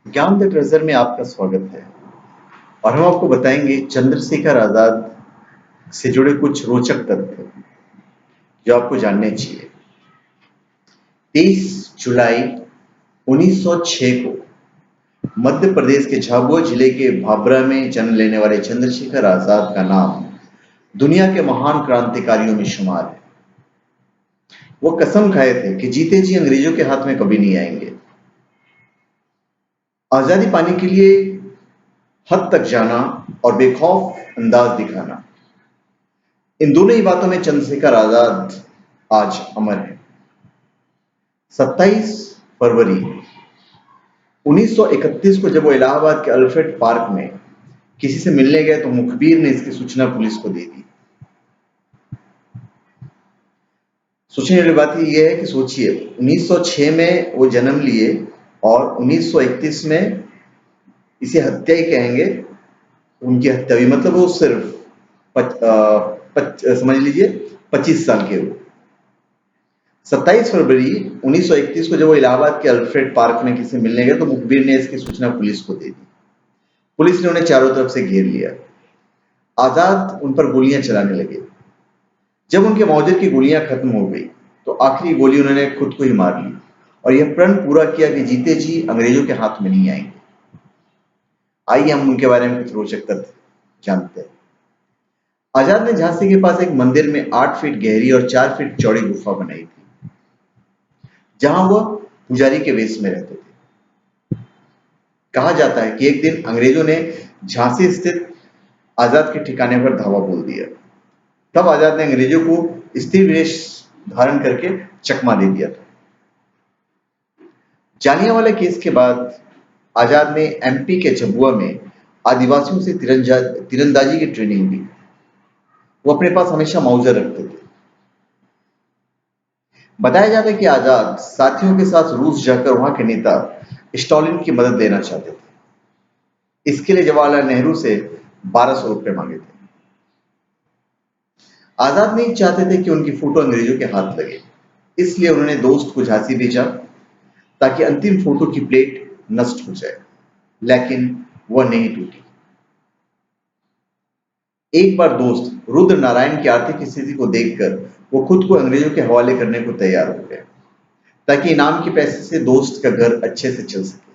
ज्ञान the treasure में आपका स्वागत है और हम आपको बताएंगे चंद्रशेखर आजाद से जुड़े कुछ रोचक तथ्य जो आपको जानने चाहिए। 23 जुलाई 1906 को मध्य प्रदेश के झाबुआ जिले के भाभरा में जन्म लेने वाले चंद्रशेखर आजाद का नाम दुनिया के महान क्रांतिकारियों में शुमार है। वो कसम खाए थे कि जीते जी अंग्रेजों के हाथ में कभी नहीं आएंगे। आजादी पाने के लिए हद तक जाना और बेखौफ अंदाज दिखाना, इन दोनों ही बातों में चंद्रशेखर आजाद आज अमर है। 27 फरवरी 1931 को जब वो इलाहाबाद के अल्फ्रेड पार्क में किसी से मिलने गए तो मुखबिर ने इसकी सूचना पुलिस को दे दी। सोचने वाली बात यह है कि सोचिए, 1906 में वो जन्म लिए और 1931 में इसे हत्या ही कहेंगे। उनकी हत्या हुई मतलब वो सिर्फ समझ लीजिए 25 साल के हुए। 27 फरवरी 1931 को जब वो इलाहाबाद के अल्फ्रेड पार्क में किसी से मिलने गए तो मुखबिर ने इसकी सूचना पुलिस को दे दी। पुलिस ने उन्हें चारों तरफ से घेर लिया। आजाद उन पर गोलियां चलाने लगे। जब उनके मौजे की गोलियां खत्म हो गई तो आखिरी गोली उन्होंने खुद को ही मार ली और यह प्रण पूरा किया कि जीते जी अंग्रेजों के हाथ में नहीं आएंगे। आइए हम उनके बारे में कुछ रोचक तथ्य जानते हैं। आजाद ने झांसी के पास एक मंदिर में 8 फीट गहरी और 4 फीट चौड़ी गुफा बनाई थी, जहां वह पुजारी के वेश में रहते थे। कहा जाता है कि एक दिन अंग्रेजों ने झांसी स्थित आजाद के ठिकाने पर धावा बोल दिया। तब आजाद ने अंग्रेजों को स्त्री वेश धारण करके चकमा दे दिया था। जालियांवाला केस के बाद आजाद ने एमपी के झबुआ में आदिवासियों से तीरंदाजी की ट्रेनिंग ली। वो अपने पास हमेशा माउजर रखते थे। बताया जाता है कि आजाद साथियों के साथ रूस जाकर वहां के नेता स्टालिन की मदद लेना चाहते थे। इसके लिए जवाहरलाल नेहरू से 1200 रुपए मांगे थे। आजाद नहीं चाहते थे कि उनकी फोटो अंग्रेजों के हाथ लगे, इसलिए उन्होंने दोस्त को झांसी भेजा ताकि अंतिम फोटो की प्लेट नष्ट हो जाए, लेकिन वह नहीं टूटी। एक बार दोस्त रुद्र नारायण की आर्थिक स्थिति को देखकर वो खुद को अंग्रेजों के हवाले करने को तैयार हो गए ताकि इनाम के पैसे से दोस्त का घर अच्छे से चल सके।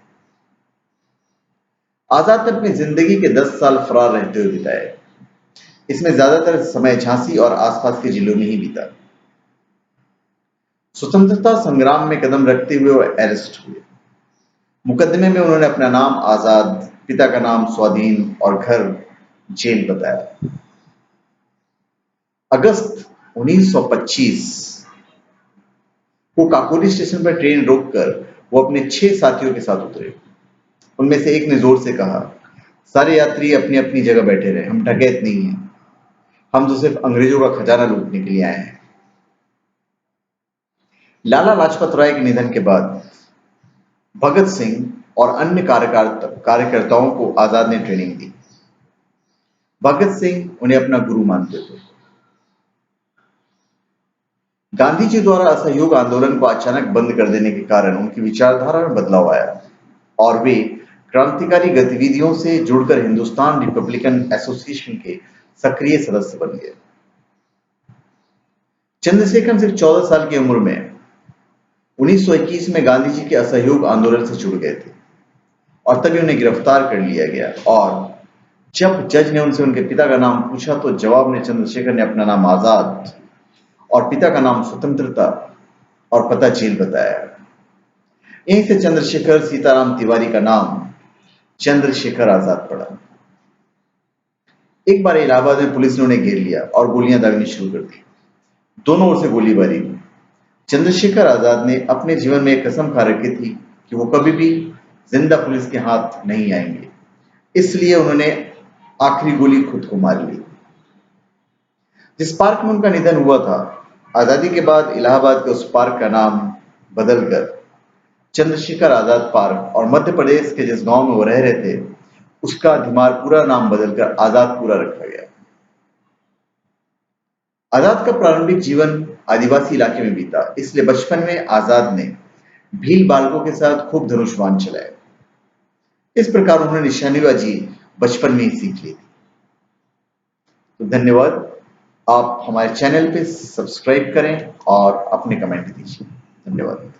आजाद ने अपनी जिंदगी के 10 साल फरार रहते हुए बिताए। इसमें ज्यादातर समय झांसी और आसपास के जिलों में ही बीता। स्वतंत्रता संग्राम में कदम रखते हुए वो अरेस्ट हुए। मुकदमे में उन्होंने अपना नाम आजाद, पिता का नाम स्वाधीन और घर जेल बताया। अगस्त 1925 को काकोरी स्टेशन पर ट्रेन रोककर वो अपने 6 साथियों के साथ उतरे। उनमें से एक ने जोर से कहा, सारे यात्री अपनी अपनी जगह बैठे रहे, हम डकैत नहीं हैं, हम तो सिर्फ अंग्रेजों का खजाना लूटने के लिए आए हैं। लाला लाजपत राय के निधन के बाद भगत सिंह और अन्य कार्यकर्ताओं को आजाद ने ट्रेनिंग दी। भगत सिंह उन्हें अपना गुरु मानते थे। गांधी जी द्वारा असहयोग आंदोलन को अचानक बंद कर देने के कारण उनकी विचारधारा में बदलाव आया और वे क्रांतिकारी गतिविधियों से जुड़कर हिंदुस्तान रिपब्लिकन एसोसिएशन के सक्रिय सदस्य बन गए। चंद्रशेखर सिर्फ 14 साल की उम्र में 1921 में गांधी जी के असहयोग आंदोलन से जुड़ गए थे और तभी उन्हें गिरफ्तार कर लिया गया। और जब जज ने उनसे उनके पिता का नाम पूछा तो जवाब में चंद्रशेखर ने अपना नाम आजाद और पिता का नाम स्वतंत्रता और पता जेल बताया। यहीं से चंद्रशेखर सीताराम तिवारी का नाम चंद्रशेखर आजाद पड़ा। एक बार इलाहाबाद में पुलिस ने उन्हें घेर लिया और गोलियां दागनी शुरू कर दी। दोनों ओर से गोलीबारी हुई। चंद्रशेखर आजाद ने अपने जीवन में एक कसम खा रखी थी कि वो कभी भी जिंदा पुलिस के हाथ नहीं आएंगे, इसलिए उन्होंने आखिरी गोली खुद को मार ली। जिस पार्क में उनका निधन हुआ था, आजादी के बाद इलाहाबाद के उस पार्क का नाम बदलकर चंद्रशेखर आजाद पार्क और मध्य प्रदेश के जिस गांव में वो रह रहे थे उसका धीमारपुरा नाम बदलकर आजादपुरा रखा गया। आजाद का प्रारंभिक जीवन आदिवासी इलाके में बीता, इसलिए बचपन में आजाद ने भील बालकों के साथ खूब धनुष बाण चलाए। इस प्रकार उन्होंने निशानेबाजी बचपन में ही सीख ली थी। तो धन्यवाद। आप हमारे चैनल पे सब्सक्राइब करें और अपने कमेंट दीजिए। धन्यवाद।